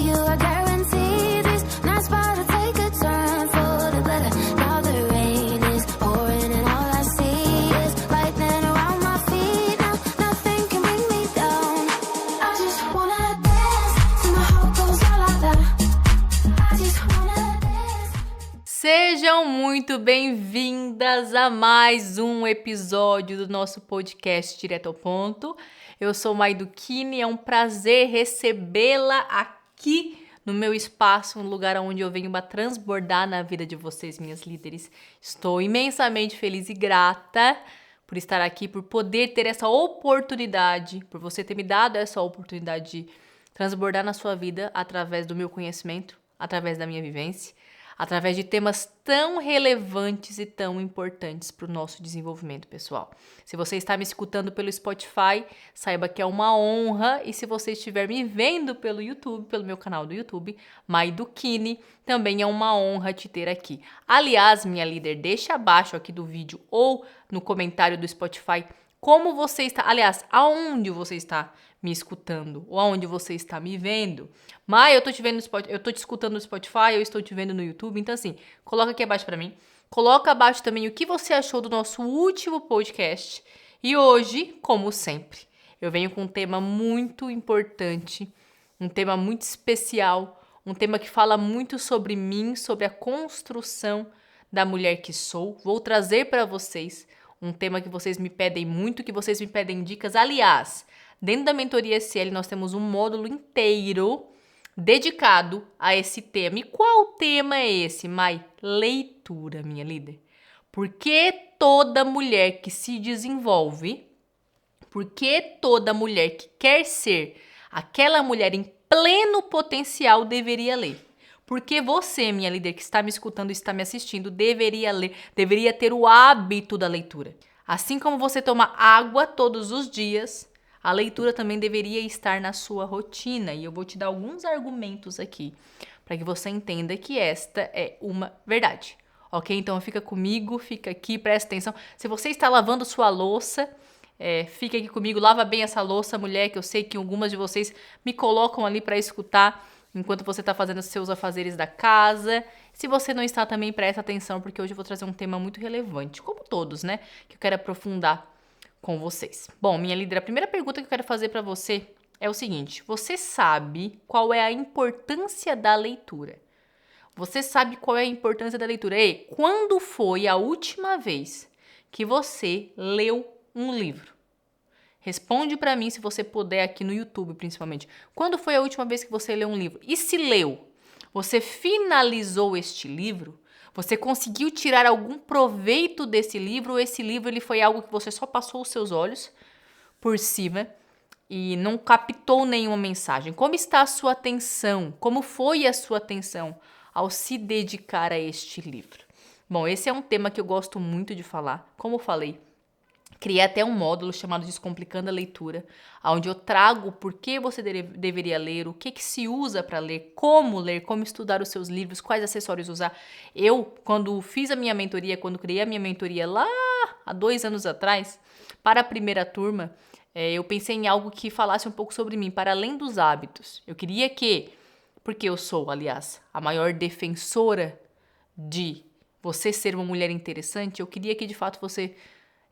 you, I guarantee these nights about to take a turn for the better. Now the rain is pouring and all I see is lightning around my feet. Now nothing can bring me down. I just wanna dance till my heart goes la la la. I just wanna dance. Sejam muito bem-vindas a mais um episódio do nosso podcast Direto ao Ponto. Eu sou Mai Duchini, é um prazer recebê-la aqui no meu espaço, um lugar onde eu venho transbordar na vida de vocês, minhas líderes. Estou imensamente feliz e grata por estar aqui, por poder ter essa oportunidade, por você ter me dado essa oportunidade de transbordar na sua vida através do meu conhecimento, através da minha vivência, através de temas tão relevantes e tão importantes para o nosso desenvolvimento pessoal. Se você está me escutando pelo Spotify, saiba que é uma honra, e se você estiver me vendo pelo YouTube, pelo meu canal do YouTube, Mai Duchini, também é uma honra te ter aqui. Aliás, minha líder, deixa abaixo aqui do vídeo ou no comentário do Spotify como você está, aliás, aonde você está me escutando ou aonde você está me vendo. Mas eu tô te vendo no Spotify, eu tô te escutando no Spotify, eu estou te vendo no YouTube, então assim, coloca aqui abaixo pra mim. Coloca abaixo também o que você achou do nosso último podcast. E hoje, como sempre, eu venho com um tema muito importante, um tema muito especial, um tema que fala muito sobre mim, sobre a construção da mulher que sou. Vou trazer para vocês um tema que vocês me pedem muito, que vocês me pedem dicas. Aliás, dentro da mentoria SL nós temos um módulo inteiro dedicado a esse tema. E qual tema é esse, Mai? Leitura, minha líder. Porque toda mulher que se desenvolve, porque toda mulher que quer ser aquela mulher em pleno potencial deveria ler. Porque você, minha líder, que está me escutando e está me assistindo, deveria ler, deveria ter o hábito da leitura. Assim como você toma água todos os dias, a leitura também deveria estar na sua rotina. E eu vou te dar alguns argumentos aqui para que você entenda que esta é uma verdade. Ok? Então fica comigo, fica aqui, presta atenção. Se você está lavando sua louça, fica aqui comigo, lava bem essa louça, mulher, que eu sei que algumas de vocês me colocam ali para escutar enquanto você está fazendo os seus afazeres da casa. Se você não está, também presta atenção, porque hoje eu vou trazer um tema muito relevante, como todos, né? Que eu quero aprofundar com vocês. Bom, minha líder, a primeira pergunta que eu quero fazer para você é o seguinte: você sabe qual é a importância da leitura? Você sabe qual é a importância da leitura? Ei, quando foi a última vez que você leu um livro? Responde para mim, se você puder, aqui no YouTube, principalmente. Quando foi a última vez que você leu um livro? E se leu, você finalizou este livro? Você conseguiu tirar algum proveito desse livro? Ou esse livro ele foi algo que você só passou os seus olhos por cima e não captou nenhuma mensagem? Como está a sua atenção? Como foi a sua atenção ao se dedicar a este livro? Bom, esse é um tema que eu gosto muito de falar. Como eu falei, criei até um módulo chamado Descomplicando a Leitura, onde eu trago por que você deveria ler, o que se usa para ler, como estudar os seus livros, quais acessórios usar. Eu, quando fiz a minha mentoria, quando criei a minha mentoria lá há 2 anos atrás, para a primeira turma, eu pensei em algo que falasse um pouco sobre mim, para além dos hábitos. Eu queria que, porque eu sou, aliás, a maior defensora de você ser uma mulher interessante, eu queria que de fato você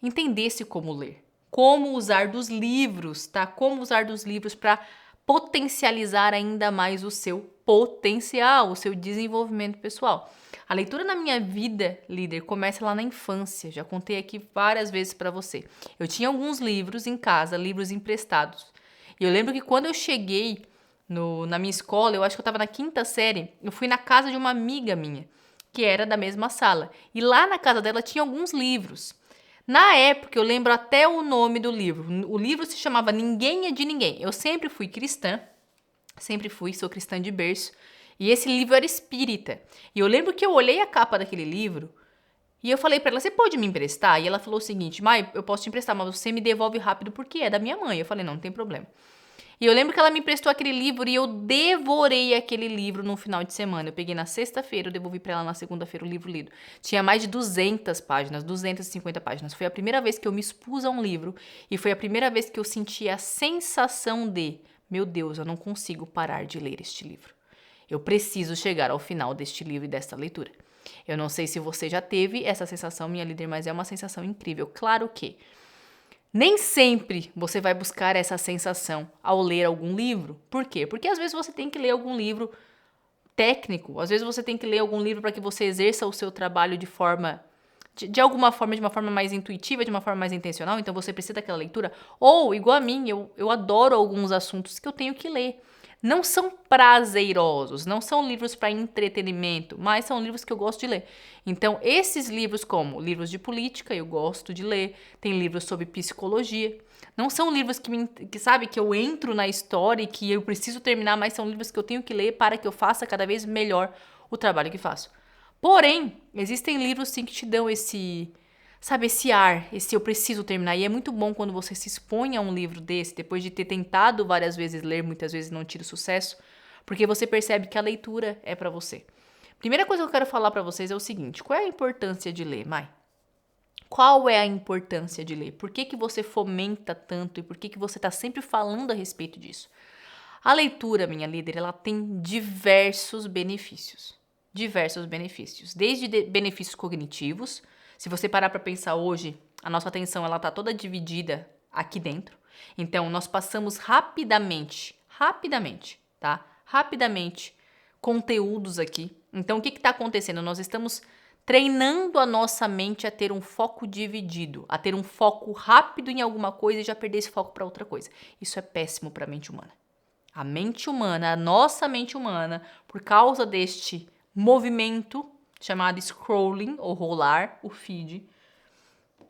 entendesse como ler, como usar dos livros, tá? Como usar dos livros para potencializar ainda mais o seu potencial, o seu desenvolvimento pessoal. A leitura na minha vida, líder, começa lá na infância. Já contei aqui várias vezes para você. Eu tinha alguns livros em casa, livros emprestados. E eu lembro que quando eu cheguei na minha escola, eu acho que eu estava na 5ª série, eu fui na casa de uma amiga minha, que era da mesma sala. E lá na casa dela tinha alguns livros. Na época, eu lembro até o nome do livro. O livro se chamava Ninguém é de Ninguém. Eu sempre fui cristã, sou cristã de berço. E esse livro era espírita. E eu lembro que eu olhei a capa daquele livro e eu falei pra ela, você pode me emprestar? E ela falou o seguinte, Mai, eu posso te emprestar, mas você me devolve rápido porque é da minha mãe. Eu falei, não tem problema. E eu lembro que ela me emprestou aquele livro e eu devorei aquele livro no final de semana. Eu peguei na sexta-feira, eu devolvi pra ela na segunda-feira o livro lido. Tinha mais de 200 páginas, 250 páginas. Foi a primeira vez que eu me expus a um livro e foi a primeira vez que eu senti a sensação de, meu Deus, eu não consigo parar de ler este livro. Eu preciso chegar ao final deste livro e desta leitura. Eu não sei se você já teve essa sensação, minha líder, mas é uma sensação incrível. Claro que nem sempre você vai buscar essa sensação ao ler algum livro. Por quê? Porque às vezes você tem que ler algum livro técnico, às vezes você tem que ler algum livro para que você exerça o seu trabalho de alguma forma, de uma forma mais intuitiva, de uma forma mais intencional, então você precisa daquela leitura. Ou, igual a mim, eu adoro alguns assuntos que eu tenho que ler. Não são prazerosos, não são livros para entretenimento, mas são livros que eu gosto de ler. Então, esses livros, como livros de política, eu gosto de ler. Tem livros sobre psicologia. Não são livros que eu entro na história e que eu preciso terminar, mas são livros que eu tenho que ler para que eu faça cada vez melhor o trabalho que faço. Porém, existem livros sim que te dão esse ar, esse eu preciso terminar. E é muito bom quando você se expõe a um livro desse, depois de ter tentado várias vezes ler, muitas vezes não tira sucesso, porque você percebe que a leitura é pra você. Primeira coisa que eu quero falar pra vocês é o seguinte: qual é a importância de ler, Mai? Qual é a importância de ler? Por que você fomenta tanto e por que você tá sempre falando a respeito disso? A leitura, minha líder, ela tem diversos benefícios. Diversos benefícios. Desde benefícios cognitivos. Se você parar para pensar hoje, a nossa atenção ela tá toda dividida aqui dentro. Então, nós passamos rapidamente, tá? Rapidamente, conteúdos aqui. Então, o que está acontecendo? Nós estamos treinando a nossa mente a ter um foco dividido, a ter um foco rápido em alguma coisa e já perder esse foco para outra coisa. Isso é péssimo para a mente humana. A mente humana, a nossa mente humana, por causa deste movimento chamado scrolling ou rolar o feed,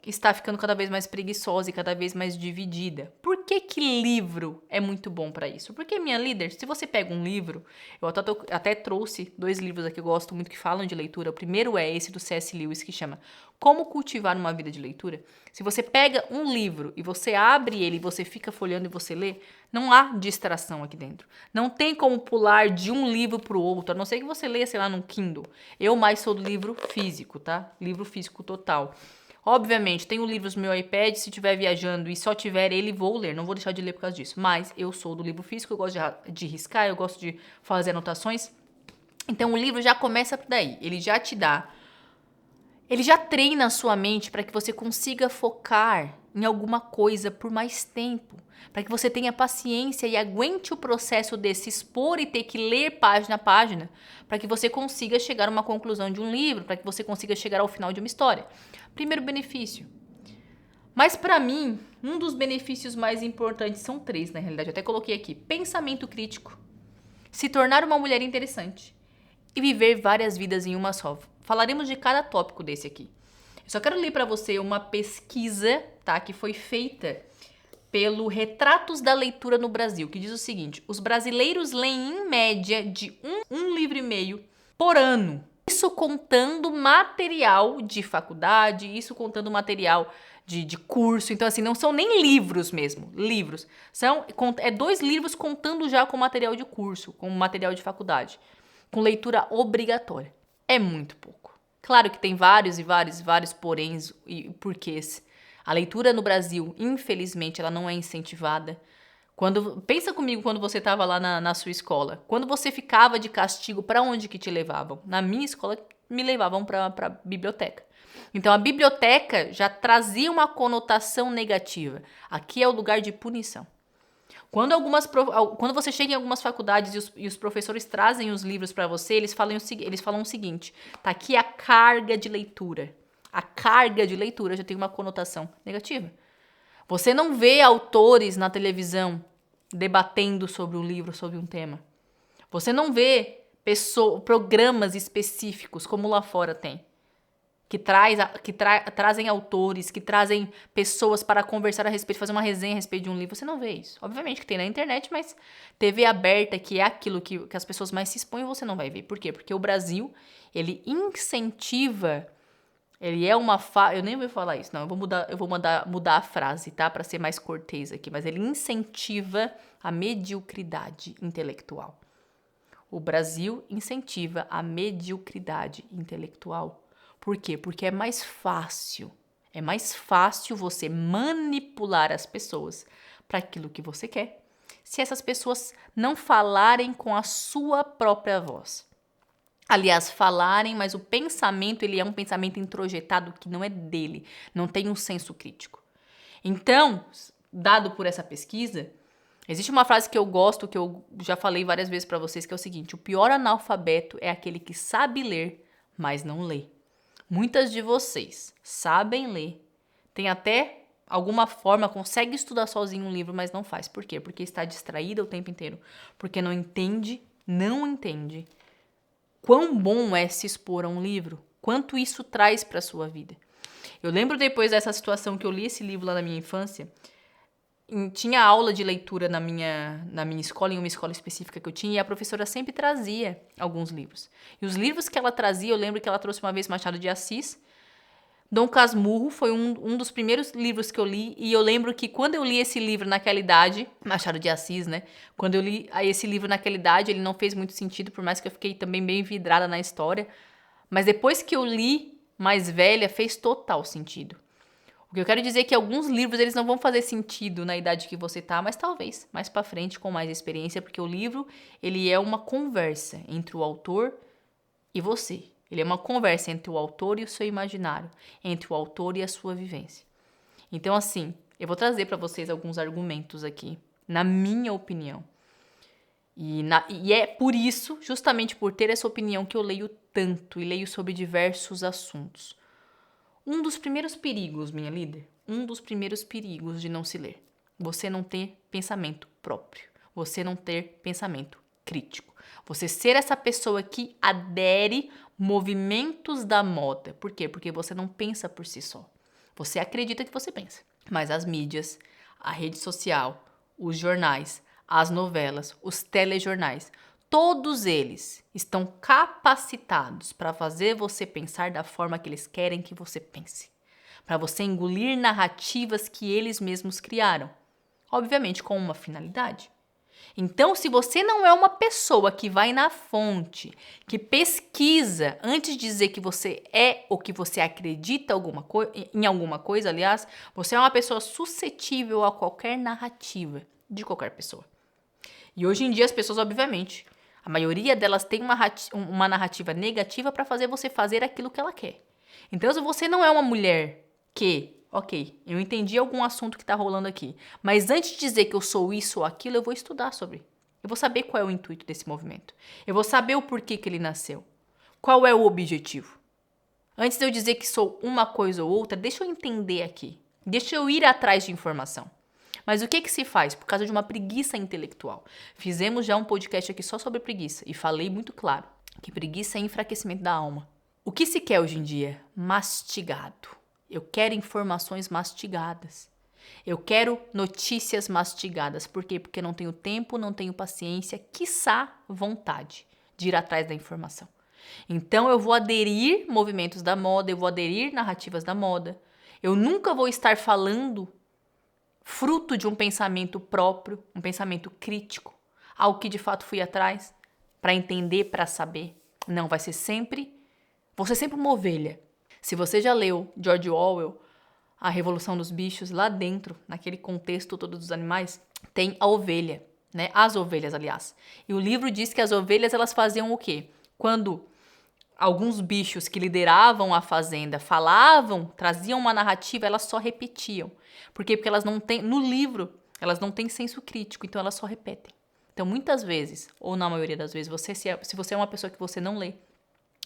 está ficando cada vez mais preguiçosa e cada vez mais dividida. Por que livro é muito bom para isso? Porque, minha líder, se você pega um livro, eu até trouxe 2 livros aqui que eu gosto muito que falam de leitura. O primeiro é esse do C.S. Lewis, que chama Como Cultivar uma Vida de Leitura. Se você pega um livro e você abre ele, você fica folheando e você lê, não há distração aqui dentro. Não tem como pular de um livro para o outro, a não ser que você leia, sei lá, num Kindle. Eu mais sou do livro físico, tá? Livro físico total. Obviamente, tenho livros no meu iPad, se estiver viajando e só tiver ele, vou ler. Não vou deixar de ler por causa disso. Mas eu sou do livro físico, eu gosto de riscar, eu gosto de fazer anotações. Então, o livro já começa por daí. Ele já te dá... Ele já treina a sua mente para que você consiga focar em alguma coisa por mais tempo. Para que você tenha paciência e aguente o processo de se expor e ter que ler página a página. Para que você consiga chegar a uma conclusão de um livro. Para que você consiga chegar ao final de uma história. Primeiro benefício. Mas para mim, um dos benefícios mais importantes são 3, na realidade. Eu até coloquei aqui. Pensamento crítico. Se tornar uma mulher interessante. E viver várias vidas em uma só. Falaremos de cada tópico desse aqui. Eu só quero ler para você uma pesquisa, tá, que foi feita pelo Retratos da Leitura no Brasil, que diz o seguinte: os brasileiros leem em média de um livro e meio por ano. Isso contando material de faculdade, isso contando material de curso. Então, assim, não são nem livros mesmo, livros. São 2 livros contando já com material de curso, com material de faculdade, com leitura obrigatória. É muito pouco. Claro que tem vários poréns e porquês. A leitura no Brasil, infelizmente, ela não é incentivada. Pensa comigo quando você estava lá na sua escola. Quando você ficava de castigo, para onde que te levavam? Na minha escola, me levavam para a biblioteca. Então, a biblioteca já trazia uma conotação negativa. Aqui é o lugar de punição. Quando você chega em algumas faculdades e os professores trazem os livros para você, eles falam o seguinte: tá aqui a carga de leitura. A carga de leitura já tem uma conotação negativa. Você não vê autores na televisão debatendo sobre um livro, sobre um tema. Você não vê programas específicos, como lá fora tem, que trazem autores, que trazem pessoas para conversar a respeito, fazer uma resenha a respeito de um livro. Você não vê isso. Obviamente que tem na internet, mas TV aberta, que é aquilo que as pessoas mais se expõem, você não vai ver. Por quê? Porque o Brasil, ele incentiva... Ele é uma... Eu nem vou falar isso, não. Eu vou mudar a frase, tá? Para ser mais cortês aqui. Mas ele incentiva a mediocridade intelectual. O Brasil incentiva a mediocridade intelectual. Por quê? Porque é mais fácil. É mais fácil você manipular as pessoas para aquilo que você quer. se essas pessoas não falarem com a sua própria voz. Aliás, falarem, mas o pensamento, ele é um pensamento introjetado que não é dele, não tem um senso crítico. Então, dado por essa pesquisa, existe uma frase que eu gosto, que eu já falei várias vezes para vocês, que é o seguinte: o pior analfabeto é aquele que sabe ler, mas não lê. Muitas de vocês sabem ler, tem até alguma forma, consegue estudar sozinho um livro, mas não faz. Por quê? Porque está distraída o tempo inteiro, porque não entende quão bom é se expor a um livro, quanto isso traz para a sua vida. Eu lembro depois dessa situação que eu li esse livro lá na minha infância, tinha aula de leitura na minha escola, em uma escola específica que eu tinha, e a professora sempre trazia alguns livros. E os livros que ela trazia, eu lembro que ela trouxe uma vez Machado de Assis. Dom Casmurro foi um dos primeiros livros que eu li, e eu lembro que quando eu li esse livro naquela idade, Machado de Assis, né? Quando eu li esse livro naquela idade, ele não fez muito sentido, por mais que eu fiquei também bem vidrada na história. Mas depois que eu li, mais velha, fez total sentido. O que eu quero dizer é que alguns livros, eles não vão fazer sentido na idade que você tá, mas talvez mais pra frente, com mais experiência, porque o livro, ele é uma conversa entre o autor e você. Ele é uma conversa entre o autor e o seu imaginário, entre o autor e a sua vivência. Então, assim, eu vou trazer para vocês alguns argumentos aqui, na minha opinião. E é por isso, justamente por ter essa opinião, que eu leio tanto e leio sobre diversos assuntos. Um dos primeiros perigos, minha líder, um dos primeiros perigos de não se ler, você não ter pensamento próprio, você não ter pensamento crítico. Você ser essa pessoa que adere movimentos da moda. Por quê? Porque você não pensa por si só. Você acredita que você pensa. Mas as mídias, a rede social, os jornais, as novelas, os telejornais, todos eles estão capacitados para fazer você pensar da forma que eles querem que você pense. Para você engolir narrativas que eles mesmos criaram. Obviamente com uma finalidade. Então, se você não é uma pessoa que vai na fonte, que pesquisa antes de dizer que você é ou que você acredita em alguma coisa, aliás, você é uma pessoa suscetível a qualquer narrativa de qualquer pessoa. E hoje em dia as pessoas, obviamente, a maioria delas tem uma narrativa negativa para fazer você fazer aquilo que ela quer. Então, se você não é uma mulher que... Ok, eu entendi algum assunto que está rolando aqui, mas antes de dizer que eu sou isso ou aquilo, eu vou estudar sobre. Eu vou saber qual é o intuito desse movimento. Eu vou saber o porquê que ele nasceu. Qual é o objetivo. Antes de eu dizer que sou uma coisa ou outra, deixa eu entender aqui. Deixa eu ir atrás de informação. Mas o que se faz? Por causa de uma preguiça intelectual. Fizemos já um podcast aqui só sobre preguiça e falei muito claro que preguiça é enfraquecimento da alma. O que se quer hoje em dia? Mastigado. Eu quero informações mastigadas. Eu quero notícias mastigadas. Por quê? Porque não tenho tempo, não tenho paciência, quiçá vontade de ir atrás da informação. Então eu vou aderir movimentos da moda, eu vou aderir narrativas da moda. Eu nunca vou estar falando fruto de um pensamento próprio, um pensamento crítico, algo que de fato fui atrás para entender, para saber. Não, vai ser sempre... Vou ser sempre uma ovelha. Se você já leu George Orwell, A Revolução dos Bichos, lá dentro, naquele contexto todo dos animais, tem a ovelha, né? As ovelhas, aliás. E o livro diz que as ovelhas, elas faziam o quê? Quando alguns bichos que lideravam a fazenda falavam, traziam uma narrativa, elas só repetiam. Por quê? Porque elas não têm, no livro, elas não têm senso crítico, então elas só repetem. Então, muitas vezes, ou na maioria das vezes, se você é uma pessoa que você não lê,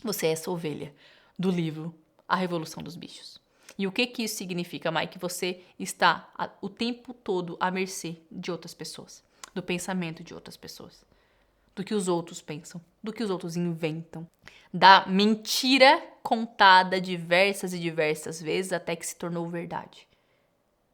você é essa ovelha do livro A Revolução dos Bichos. E o que isso significa, Mai? Que você está o tempo todo à mercê de outras pessoas, do pensamento de outras pessoas, do que os outros pensam, do que os outros inventam, da mentira contada diversas e diversas vezes até que se tornou verdade.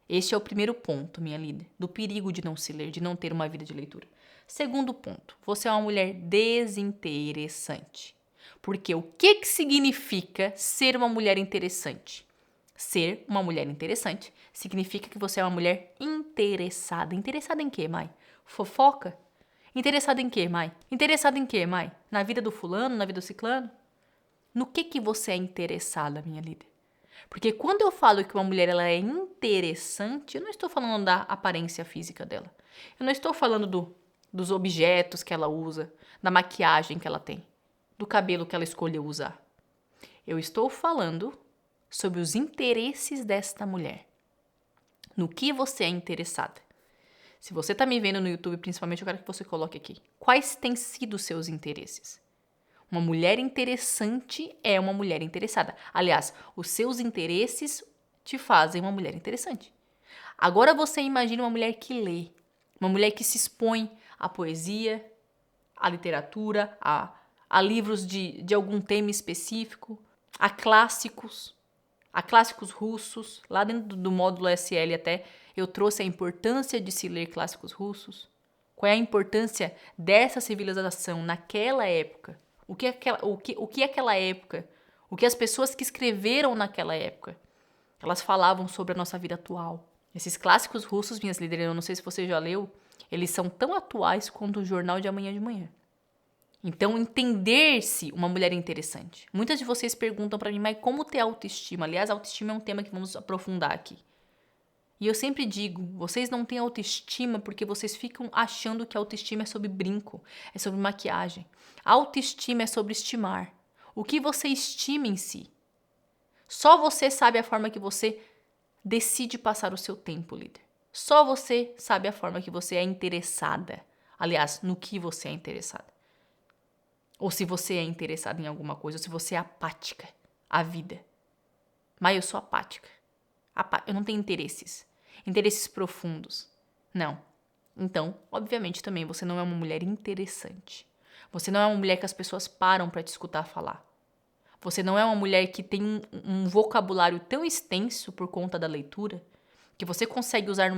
Este é o primeiro ponto, minha líder, do perigo de não se ler, de não ter uma vida de leitura. Segundo ponto, você é uma mulher desinteressante. Porque o que significa ser uma mulher interessante? Ser uma mulher interessante significa que você é uma mulher interessada. Interessada em quê, Mai? Fofoca? Interessada em quê, Mai? Interessada em quê, Mai? Na vida do fulano, na vida do ciclano? No que você é interessada, minha líder? Porque quando eu falo que uma mulher ela é interessante, eu não estou falando da aparência física dela. Eu não estou falando dos objetos que ela usa, da maquiagem que ela tem, do cabelo que ela escolheu usar. Eu estou falando sobre os interesses desta mulher. No que você é interessada. Se você está me vendo no YouTube, principalmente, eu quero que você coloque aqui. Quais têm sido os seus interesses? Uma mulher interessante é uma mulher interessada. Aliás, os seus interesses te fazem uma mulher interessante. Agora você imagina uma mulher que lê, uma mulher que se expõe à poesia, à literatura, a livros de algum tema específico, a clássicos russos. Lá dentro do módulo SL até eu trouxe a importância de se ler clássicos russos. Qual é a importância dessa civilização naquela época? O que aquela época, o que as pessoas que escreveram naquela época, elas falavam sobre a nossa vida atual. Esses clássicos russos, minhas líderes, eu não sei se você já leu, eles são tão atuais quanto o jornal de amanhã de manhã. Então, entender-se uma mulher interessante. Muitas de vocês perguntam pra mim, mas como ter autoestima? Aliás, autoestima é um tema que vamos aprofundar aqui. E eu sempre digo, vocês não têm autoestima porque vocês ficam achando que autoestima é sobre brinco, é sobre maquiagem. Autoestima é sobre estimar. O que você estima em si. Só você sabe a forma que você decide passar o seu tempo, líder. Só você sabe a forma que você é interessada. Aliás, no que você é interessada. Ou se você é interessada em alguma coisa, ou se você é apática à vida. Mas eu sou apática. Eu não tenho interesses profundos. Não. Então, obviamente também você não é uma mulher interessante. Você não é uma mulher que as pessoas param para te escutar falar. Você não é uma mulher que tem um vocabulário tão extenso por conta da leitura que você consegue usar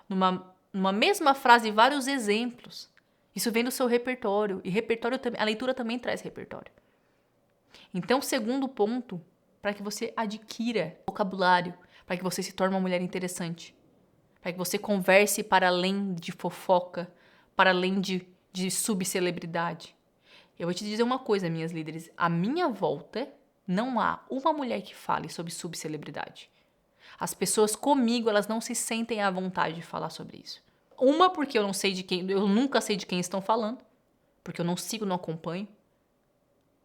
numa mesma frase vários exemplos. Isso vem do seu repertório. E a leitura também traz repertório. Então, segundo ponto, para que você adquira vocabulário, para que você se torne uma mulher interessante, para que você converse para além de fofoca, para além de subcelebridade. Eu vou te dizer uma coisa, minhas líderes. À minha volta, não há uma mulher que fale sobre subcelebridade. As pessoas comigo, elas não se sentem à vontade de falar sobre isso. Uma, porque eu nunca sei de quem estão falando, porque eu não sigo, não acompanho.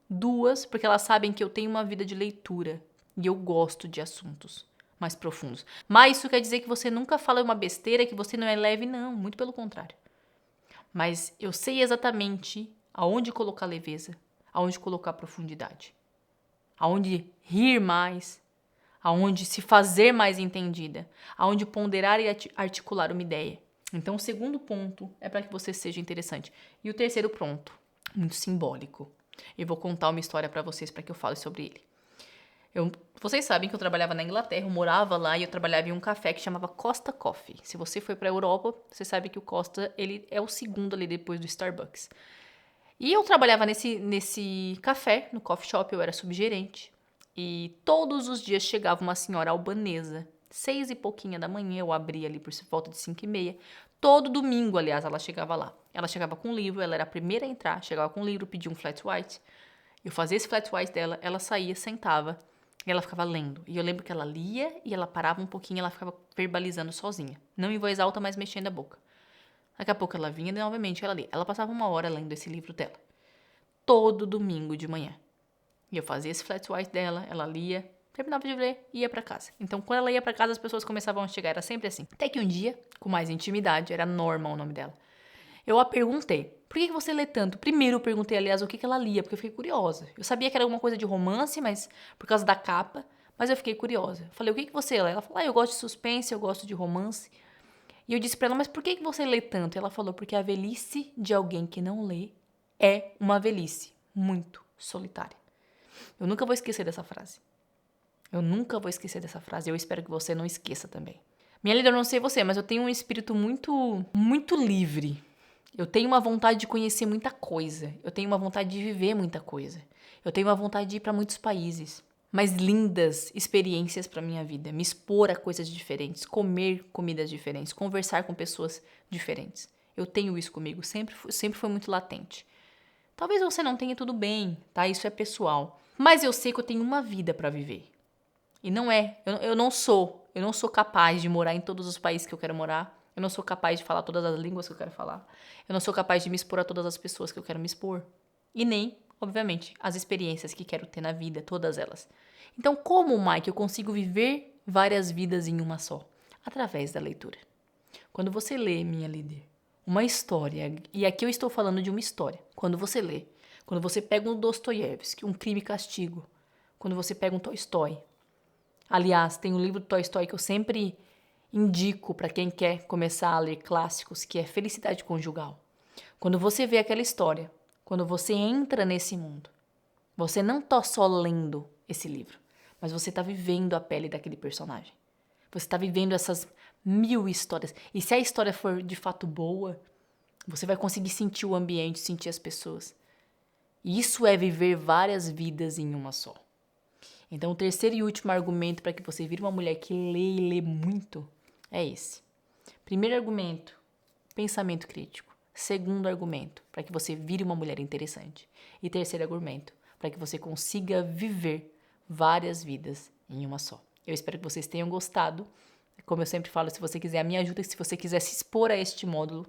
Duas, porque elas sabem que eu tenho uma vida de leitura e eu gosto de assuntos mais profundos. Mas isso quer dizer que você nunca fala uma besteira, que você não é leve, não, muito pelo contrário. Mas eu sei exatamente aonde colocar leveza, aonde colocar profundidade, aonde rir mais, aonde se fazer mais entendida, aonde ponderar e articular uma ideia. Então, o segundo ponto é para que você seja interessante. E o terceiro ponto, muito simbólico. Eu vou contar uma história para vocês para que eu fale sobre ele. Vocês sabem que eu trabalhava na Inglaterra, eu morava lá e eu trabalhava em um café que chamava Costa Coffee. Se você foi para a Europa, você sabe que o Costa ele é o segundo ali depois do Starbucks. E eu trabalhava nesse café, no coffee shop, eu era subgerente. E todos os dias chegava uma senhora albanesa, 6 e pouquinha da manhã, eu abria ali por volta de 5:30. Todo domingo, aliás, ela chegava lá. Ela chegava com um livro, ela era a primeira a entrar, chegava com um livro, pedia um flat white. Eu fazia esse flat white dela, ela saía, sentava e ela ficava lendo. E eu lembro que ela lia e ela parava um pouquinho, ela ficava verbalizando sozinha. Não em voz alta, mas mexendo a boca. Daqui a pouco ela vinha e novamente ela lia. Ela passava 1 hora lendo esse livro dela. Todo domingo de manhã. E eu fazia esse flat white dela, ela lia, terminava de ler e ia pra casa. Então, quando ela ia pra casa, as pessoas começavam a chegar. Era sempre assim. Até que um dia, com mais intimidade, era Norma o nome dela, eu a perguntei, por que você lê tanto? Primeiro eu perguntei, aliás, o que ela lia, porque eu fiquei curiosa. Eu sabia que era alguma coisa de romance, mas por causa da capa, mas eu fiquei curiosa. Eu falei, o que você lê? Ela falou, eu gosto de suspense, eu gosto de romance. E eu disse pra ela, mas por que você lê tanto? E ela falou, porque a velhice de alguém que não lê é uma velhice muito solitária. Eu nunca vou esquecer dessa frase. Eu espero que você não esqueça também. Minha líder, eu não sei você, mas eu tenho um espírito muito, muito livre. Eu tenho uma vontade de conhecer muita coisa. Eu tenho uma vontade de viver muita coisa. Eu tenho uma vontade de ir para muitos países. Mas lindas experiências para minha vida. Me expor a coisas diferentes, comer comidas diferentes, conversar com pessoas diferentes. Eu tenho isso comigo, sempre foi muito latente. Talvez você não tenha, tudo bem, tá? Isso é pessoal. Mas eu sei que eu tenho uma vida para viver. E não é, eu não sou capaz de morar em todos os países que eu quero morar. Eu não sou capaz de falar todas as línguas que eu quero falar. Eu não sou capaz de me expor a todas as pessoas que eu quero me expor. E nem, obviamente, as experiências que quero ter na vida, todas elas. Então, como, Mike, eu consigo viver várias vidas em uma só? Através da leitura. Quando você lê, minha líder, uma história, e aqui eu estou falando de uma história. Quando você lê, quando você pega um Dostoiévski, um Crime e Castigo, quando você pega um Tolstói. Aliás, tem um livro do Tolstói que eu sempre indico para quem quer começar a ler clássicos, que é Felicidade Conjugal. Quando você vê aquela história, quando você entra nesse mundo, você não está só lendo esse livro, mas você está vivendo a pele daquele personagem. Você está vivendo essas 1000 histórias. E se a história for de fato boa, você vai conseguir sentir o ambiente, sentir as pessoas. E isso é viver várias vidas em uma só. Então, o terceiro e último argumento para que você vire uma mulher que lê e lê muito é esse. Primeiro argumento, pensamento crítico. Segundo argumento, para que você vire uma mulher interessante. E terceiro argumento, para que você consiga viver várias vidas em uma só. Eu espero que vocês tenham gostado. Como eu sempre falo, se você quiser a minha ajuda, se você quiser se expor a este módulo,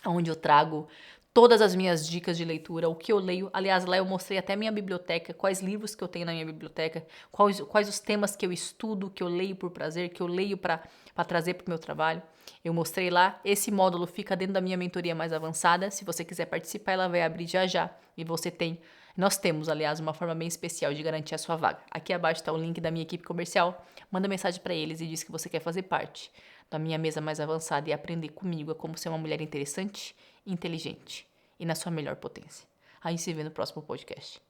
onde eu trago todas as minhas dicas de leitura, o que eu leio. Aliás, lá eu mostrei até minha biblioteca, quais livros que eu tenho na minha biblioteca, quais os temas que eu estudo, que eu leio por prazer, que eu leio para trazer para o meu trabalho. Eu mostrei lá. Esse módulo fica dentro da minha mentoria mais avançada. Se você quiser participar, ela vai abrir já já. E nós temos, aliás, uma forma bem especial de garantir a sua vaga. Aqui abaixo está o link da minha equipe comercial. Manda mensagem para eles e diz que você quer fazer parte da minha mesa mais avançada e aprender comigo a como ser uma mulher interessante, inteligente e na sua melhor potência. Aí se vê no próximo podcast.